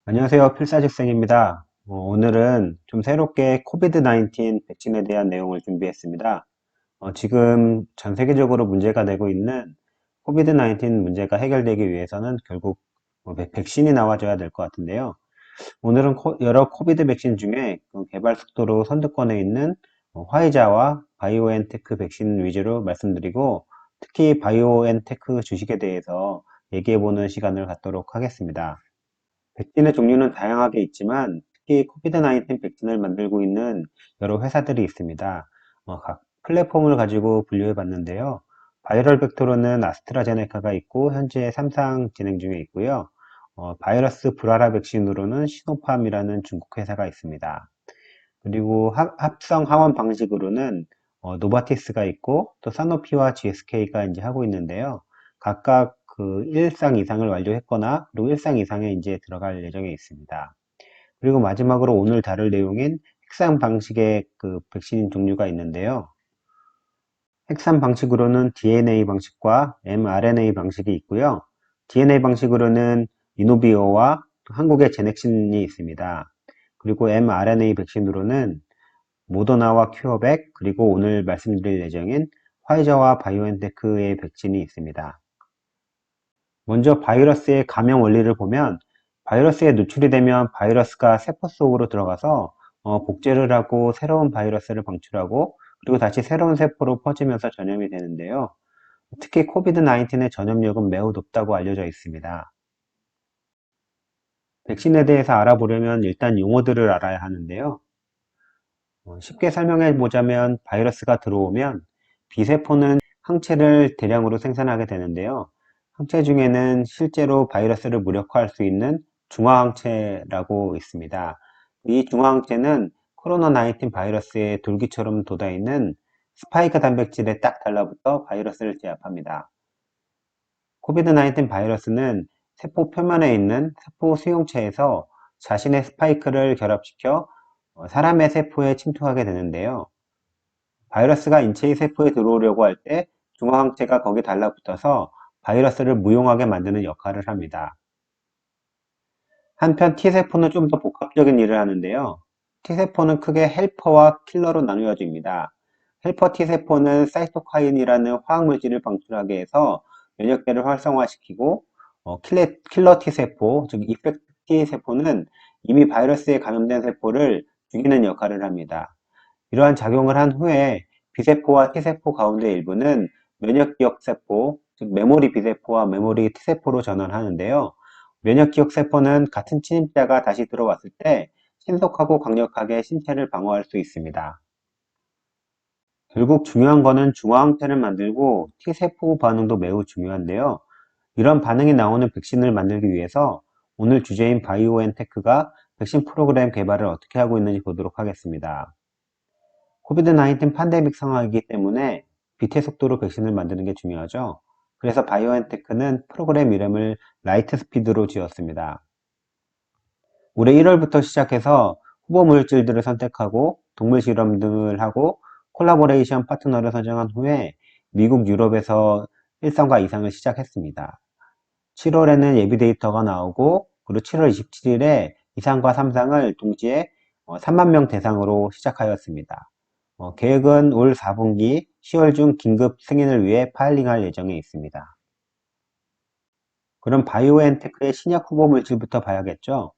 안녕하세요. 필사직생입니다. 오늘은 좀 새롭게 코비드-19 백신에 대한 내용을 준비했습니다. 지금 전 세계적으로 문제가 되고 있는 코비드-19 문제가 해결되기 위해서는 결국 백신이 나와줘야 될 것 같은데요. 오늘은 여러 코비드 백신 중에 그 개발 속도로 선두권에 있는 화이자와 바이오엔테크 백신 위주로 말씀드리고, 특히 바이오엔테크 주식에 대해서 얘기해보는 시간을 갖도록 하겠습니다. 백신의 종류는 다양하게 있지만 특히 코비드-19 백신을 만들고 있는 여러 회사들이 있습니다. 각 플랫폼을 가지고 분류해 봤는데요. 바이럴 벡터로는 아스트라제네카가 있고 현재 3상 진행 중에 있고요. 바이러스 불활화 백신으로는 시노팜이라는 중국 회사가 있습니다. 그리고 합성 항원 방식으로는 노바티스가 있고 또 사노피와 GSK가 이제 하고 있는데요. 각각 그 1상 이상을 완료했거나 그리고 1상 이상에 이제 들어갈 예정에 있습니다. 그리고 마지막으로 오늘 다룰 내용인 핵산 방식의 그 백신 종류가 있는데요. 핵산 방식으로는 DNA 방식과 mRNA 방식이 있고요. DNA 방식으로는 이노비어와 한국의 제넥신이 있습니다. 그리고 mRNA 백신으로는 모더나와 큐어백, 그리고 오늘 말씀드릴 예정인 화이자와 바이오엔테크의 백신이 있습니다. 먼저 바이러스의 감염 원리를 보면 바이러스에 노출이 되면 바이러스가 세포 속으로 들어가서 복제를 하고 새로운 바이러스를 방출하고 그리고 다시 새로운 세포로 퍼지면서 전염이 되는데요. 특히 코비드-19의 전염력은 매우 높다고 알려져 있습니다. 백신에 대해서 알아보려면 일단 용어들을 알아야 하는데요. 쉽게 설명해 보자면 바이러스가 들어오면 B세포는 항체를 대량으로 생산하게 되는데요. 항체 중에는 실제로 바이러스를 무력화할 수 있는 중화항체라고 있습니다. 이 중화항체는 코로나19 바이러스의 돌기처럼 돋아있는 스파이크 단백질에 딱 달라붙어 바이러스를 제압합니다. 코비드-19 바이러스는 세포 표면에 있는 세포 수용체에서 자신의 스파이크를 결합시켜 사람의 세포에 침투하게 되는데요. 바이러스가 인체의 세포에 들어오려고 할 때 중화항체가 거기에 달라붙어서 바이러스를 무용하게 만드는 역할을 합니다. 한편 T세포는 좀 더 복합적인 일을 하는데요. T세포는 크게 헬퍼와 킬러로 나누어집니다. 헬퍼 T세포는 사이토카인이라는 화학물질을 방출하게 해서 면역대를 활성화시키고, 킬러 T세포, 즉 이펙트 T세포는 이미 바이러스에 감염된 세포를 죽이는 역할을 합니다. 이러한 작용을 한 후에 B세포와 T세포 가운데 일부는 면역기억세포, 즉 메모리 B세포와 메모리 T세포로 전환하는데요. 면역기억세포는 같은 침입자가 다시 들어왔을 때 신속하고 강력하게 신체를 방어할 수 있습니다. 결국 중요한 거는 중화항체를 만들고 T세포 반응도 매우 중요한데요. 이런 반응이 나오는 백신을 만들기 위해서 오늘 주제인 바이오엔테크가 백신 프로그램 개발을 어떻게 하고 있는지 보도록 하겠습니다. 코비드-19 팬데믹 상황이기 때문에 빛의 속도로 백신을 만드는 게 중요하죠. 그래서 바이오엔테크는 프로그램 이름을 라이트 스피드로 지었습니다. 올해 1월부터 시작해서 후보 물질들을 선택하고 동물 실험 등을 하고 콜라보레이션 파트너를 선정한 후에 미국, 유럽에서 1상과 2상을 시작했습니다. 7월에는 예비 데이터가 나오고 그리고 7월 27일에 2상과 3상을 동시에 3만 명 대상으로 시작하였습니다. 계획은 올 4분기 10월 중 긴급 승인을 위해 파일링할 예정에 있습니다. 그럼 바이오엔테크의 신약 후보 물질부터 봐야겠죠?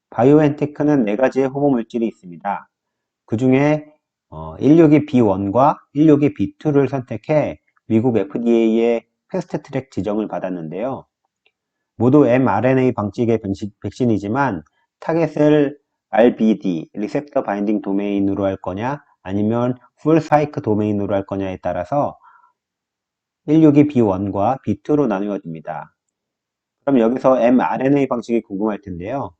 바이오엔테크는 4가지의 후보 물질이 있습니다. 그 중에 162B1과 162B2를 선택해 미국 FDA의 패스트 트랙 지정을 받았는데요. 모두 mRNA 방식의 백신이지만 타겟을 RBD, 리셉터 바인딩 도메인으로 할 거냐 아니면 풀 스파이크 도메인으로 할 거냐에 따라서 162B1과 B2로 나누어집니다. 그럼 여기서 mRNA 방식이 궁금할 텐데요.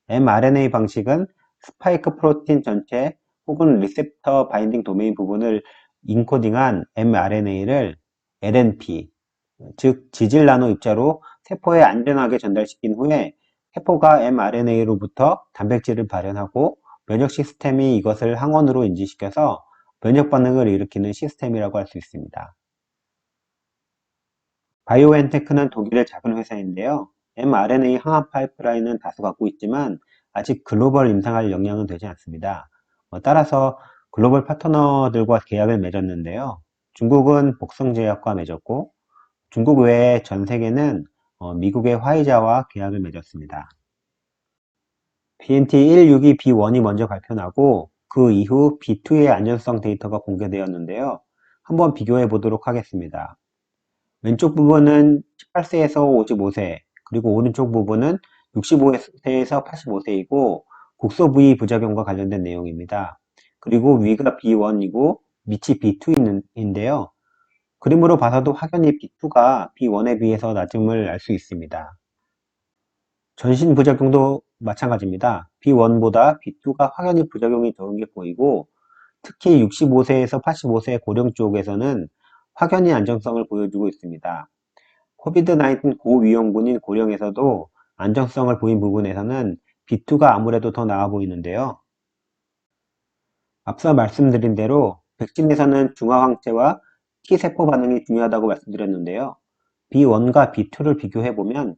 mRNA 방식은 스파이크 프로틴 전체 혹은 리셉터 바인딩 도메인 부분을 인코딩한 mRNA를 LNP, 즉 지질 나노 입자로 세포에 안전하게 전달시킨 후에 세포가 mRNA로부터 단백질을 발현하고 면역 시스템이 이것을 항원으로 인지시켜서 면역 반응을 일으키는 시스템이라고 할 수 있습니다. 바이오엔테크는 독일의 작은 회사인데요. mRNA 항암 파이프라인은 다수 갖고 있지만 아직 글로벌 임상할 역량은 되지 않습니다. 따라서 글로벌 파트너들과 계약을 맺었는데요. 중국은 복성제약과 맺었고 중국 외에 전 세계는 미국의 화이자와 계약을 맺었습니다. BNT162 B1이 먼저 발표나고 그 이후 B2의 안전성 데이터가 공개되었는데요. 한번 비교해 보도록 하겠습니다. 왼쪽 부분은 18세에서 55세, 그리고 오른쪽 부분은 65세에서 85세이고 국소 부위 부작용과 관련된 내용입니다. 그리고 위가 B1이고 밑이 B2인데요. 그림으로 봐서도 확연히 B2가 B1에 비해서 낮음을 알 수 있습니다. 전신 부작용도 마찬가지입니다. B1보다 B2가 확연히 부작용이 적은 게 보이고 특히 65세에서 85세 고령 쪽에서는 확연히 안정성을 보여주고 있습니다. 코비드-19 고위험군인 고령에서도 안정성을 보인 부분에서는 B2가 아무래도 더 나아 보이는데요. 앞서 말씀드린 대로 백신에서는 중화항체와 T세포 반응이 중요하다고 말씀드렸는데요. B1과 B2를 비교해보면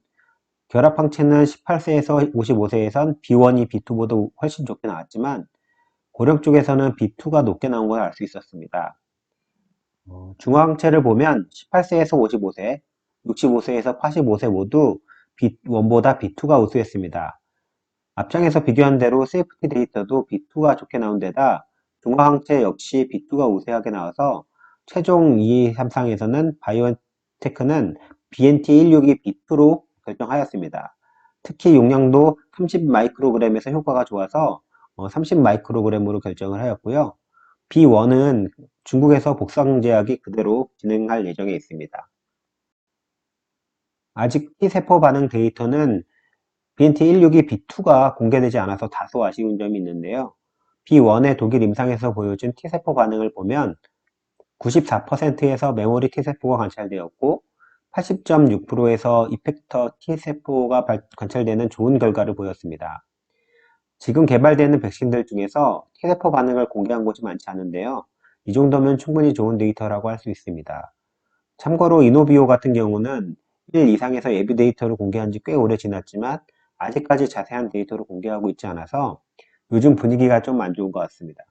결합항체는 18세에서 55세에선 B1이 B2보다 훨씬 좋게 나왔지만 고령 쪽에서는 B2가 높게 나온 걸 알 수 있었습니다. 중화항체를 보면 18세에서 55세, 65세에서 85세 모두 B1보다 B2가 우수했습니다. 앞장에서 비교한 대로 세이프티 데이터도 B2가 좋게 나온 데다 중화항체 역시 B2가 우세하게 나와서 최종 2, 3상에서는 바이오엔테크는 BNT162 B2로 결정하였습니다. 특히 용량도 30 마이크로그램에서 효과가 좋아서 30 마이크로그램으로 결정을 하였고요. B1은 중국에서 복상제약이 그대로 진행할 예정에 있습니다. 아직 T세포 반응 데이터는 BNT162 B2가 공개되지 않아서 다소 아쉬운 점이 있는데요. B1의 독일 임상에서 보여준 T세포 반응을 보면 94%에서 메모리 T세포가 관찰되었고 80.6%에서 이펙터 T세포가 관찰되는 좋은 결과를 보였습니다. 지금 개발되는 백신들 중에서 T세포 반응을 공개한 곳이 많지 않은데요. 이 정도면 충분히 좋은 데이터라고 할 수 있습니다. 참고로 이노비오 같은 경우는 1 이상에서 예비 데이터를 공개한 지 꽤 오래 지났지만 아직까지 자세한 데이터를 공개하고 있지 않아서 요즘 분위기가 좀 안 좋은 것 같습니다.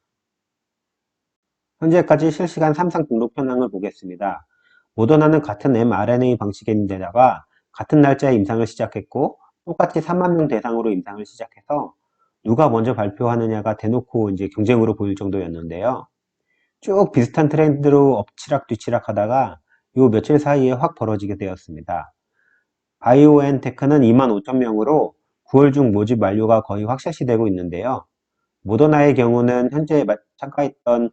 현재까지 실시간 3상 등록 현황을 보겠습니다. 모더나는 같은 mRNA 방식인데다가 같은 날짜에 임상을 시작했고 똑같이 3만 명 대상으로 임상을 시작해서 누가 먼저 발표하느냐가 대놓고 이제 경쟁으로 보일 정도였는데요. 쭉 비슷한 트렌드로 엎치락 뒤치락 하다가 요 며칠 사이에 확 벌어지게 되었습니다. 바이오엔테크는 2만 5천 명으로 9월 중 모집 완료가 거의 확실시되고 있는데요. 모더나의 경우는 현재 참가했던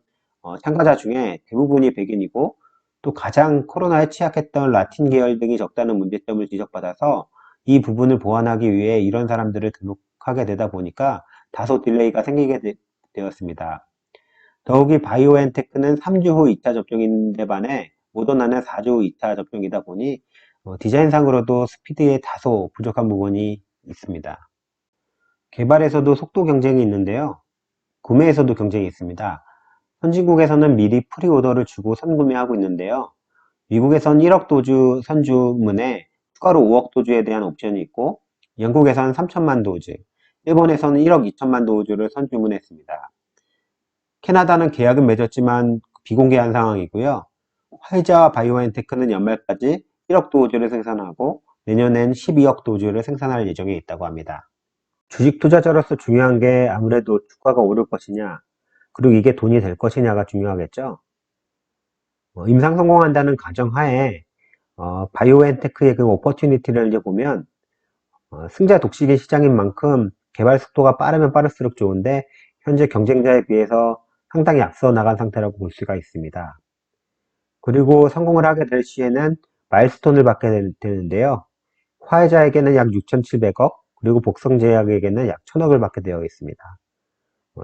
참가자 중에 대부분이 백인이고 또 가장 코로나에 취약했던 라틴 계열 등이 적다는 문제점을 지적받아서 이 부분을 보완하기 위해 이런 사람들을 등록하게 되다 보니까 다소 딜레이가 생기게 되었습니다. 더욱이 바이오엔테크는 3주 후 2차 접종인데 반해 모더나는 4주 후 2차 접종이다 보니 디자인상으로도 스피드에 다소 부족한 부분이 있습니다. 개발에서도 속도 경쟁이 있는데요. 구매에서도 경쟁이 있습니다. 선진국에서는 미리 프리오더를 주고 선구매하고 있는데요. 미국에선 1억 도주 선주문에 추가로 5억 도주에 대한 옵션이 있고 영국에선 3천만 도주, 일본에서는 1억 2천만 도주를 선주문했습니다. 캐나다는 계약은 맺었지만 비공개한 상황이고요. 화이자와 바이오엔테크는 연말까지 1억 도주를 생산하고 내년엔 12억 도주를 생산할 예정에 있다고 합니다. 주식 투자자로서 중요한 게 아무래도 주가가 오를 것이냐, 그리고 이게 돈이 될 것이냐가 중요하겠죠. 임상 성공한다는 가정하에 바이오엔테크의 그 오퍼튜니티를 이제 보면 승자 독식의 시장인 만큼 개발 속도가 빠르면 빠를수록 좋은데 현재 경쟁자에 비해서 상당히 앞서 나간 상태라고 볼 수가 있습니다. 그리고 성공을 하게 될 시에는 마일스톤을 받게 되는데요. 화이자에게는 약 6,700억, 그리고 복성제약에게는 약 1,000억을 받게 되어 있습니다.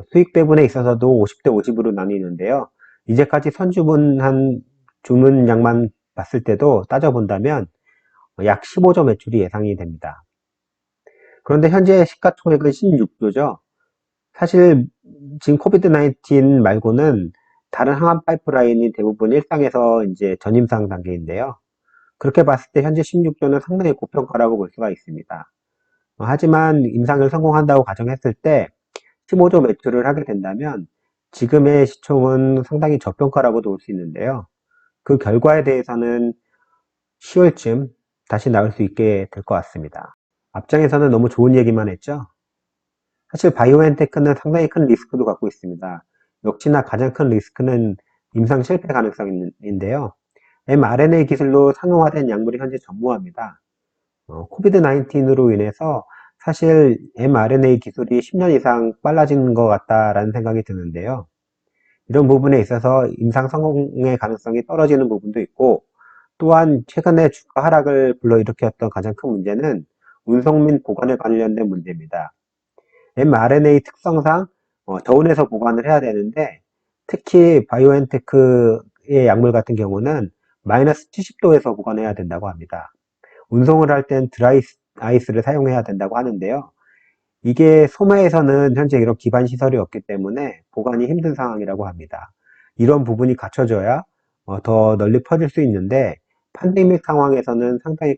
수익 배분에 있어서도 50대 50으로 나뉘는데요. 이제까지 선주문한 주문량만 봤을 때도 따져본다면 약 15조 매출이 예상이 됩니다. 그런데 현재 시가총액은 16조죠. 사실 지금 코비드-19 말고는 다른 항암 파이프라인이 대부분 1상에서 이제 전임상 단계인데요. 그렇게 봤을 때 현재 16조는 상당히 고평가라고 볼 수가 있습니다. 하지만 임상을 성공한다고 가정했을 때 15조 매출을 하게 된다면 지금의 시총은 상당히 저평가라고도 볼 수 있는데요. 그 결과에 대해서는 10월쯤 다시 나올 수 있게 될 것 같습니다. 앞장에서는 너무 좋은 얘기만 했죠. 사실 바이오엔테크는 상당히 큰 리스크도 갖고 있습니다. 역시나 가장 큰 리스크는 임상 실패 가능성인데요. mRNA 기술로 상용화된 약물이 현재 전무합니다. 코비드 19으로 인해서 사실 mRNA 기술이 10년 이상 빨라진 것 같다라는 생각이 드는데요. 이런 부분에 있어서 임상 성공의 가능성이 떨어지는 부분도 있고, 또한 최근에 주가 하락을 불러일으켰던 가장 큰 문제는 운송 및 보관에 관련된 문제입니다. mRNA 특성상 저온에서 보관을 해야 되는데, 특히 바이오엔테크의 약물 같은 경우는 마이너스 70도에서 보관해야 된다고 합니다. 운송을 할 땐 드라이 아이스를 사용해야 된다고 하는데요. 이게 소매에서는 현재 이런 기반 시설이 없기 때문에 보관이 힘든 상황이라고 합니다. 이런 부분이 갖춰져야 더 널리 퍼질 수 있는데, 팬데믹 상황에서는 상당히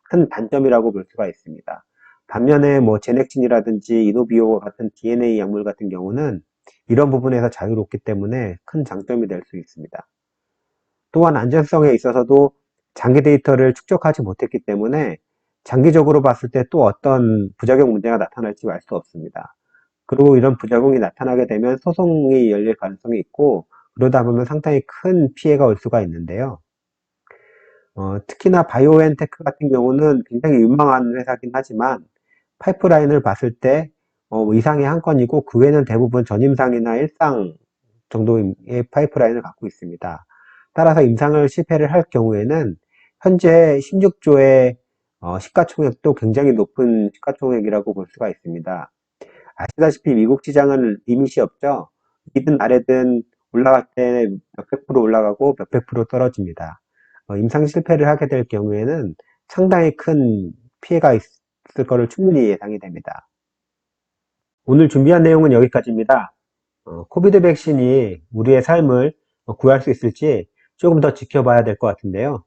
큰 단점이라고 볼 수가 있습니다. 반면에 뭐 제넥진이라든지 이노비오 같은 DNA 약물 같은 경우는 이런 부분에서 자유롭기 때문에 큰 장점이 될 수 있습니다. 또한 안전성에 있어서도 장기 데이터를 축적하지 못했기 때문에 장기적으로 봤을 때 또 어떤 부작용 문제가 나타날지 알 수 없습니다. 그리고 이런 부작용이 나타나게 되면 소송이 열릴 가능성이 있고, 그러다 보면 상당히 큰 피해가 올 수가 있는데요. 특히나 바이오엔테크 같은 경우는 굉장히 유망한 회사긴 하지만 파이프라인을 봤을 때 이상의 한 건이고, 그 외에는 대부분 전임상이나 일상 정도의 파이프라인을 갖고 있습니다. 따라서 임상을 실패를 할 경우에는 현재 16조의 시가총액도 굉장히 높은 시가총액이라고 볼 수가 있습니다. 아시다시피 미국 시장은 리밋이 없죠. 위든 아래든 올라갈 때 몇백 프로 올라가고 몇백 프로 떨어집니다. 임상 실패를 하게 될 경우에는 상당히 큰 피해가 있을 것을 충분히 예상이 됩니다. 오늘 준비한 내용은 여기까지입니다. 코비드 백신이 우리의 삶을 구할 수 있을지 조금 더 지켜봐야 될 것 같은데요.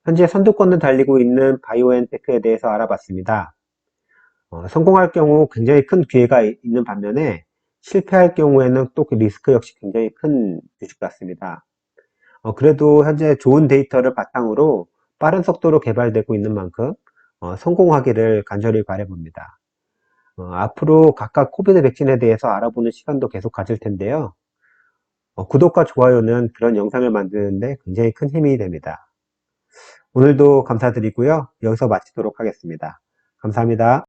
현재 선두권을 달리고 있는 바이오엔테크에 대해서 알아봤습니다. 성공할 경우 굉장히 큰 기회가 있는 반면에 실패할 경우에는 또 그 리스크 역시 굉장히 큰 주식 같습니다. 그래도 현재 좋은 데이터를 바탕으로 빠른 속도로 개발되고 있는 만큼 성공하기를 간절히 바라봅니다. 앞으로 각각 코비드 백신에 대해서 알아보는 시간도 계속 가질 텐데요. 구독과 좋아요는 그런 영상을 만드는데 굉장히 큰 힘이 됩니다. 오늘도 감사드리고요. 여기서 마치도록 하겠습니다. 감사합니다.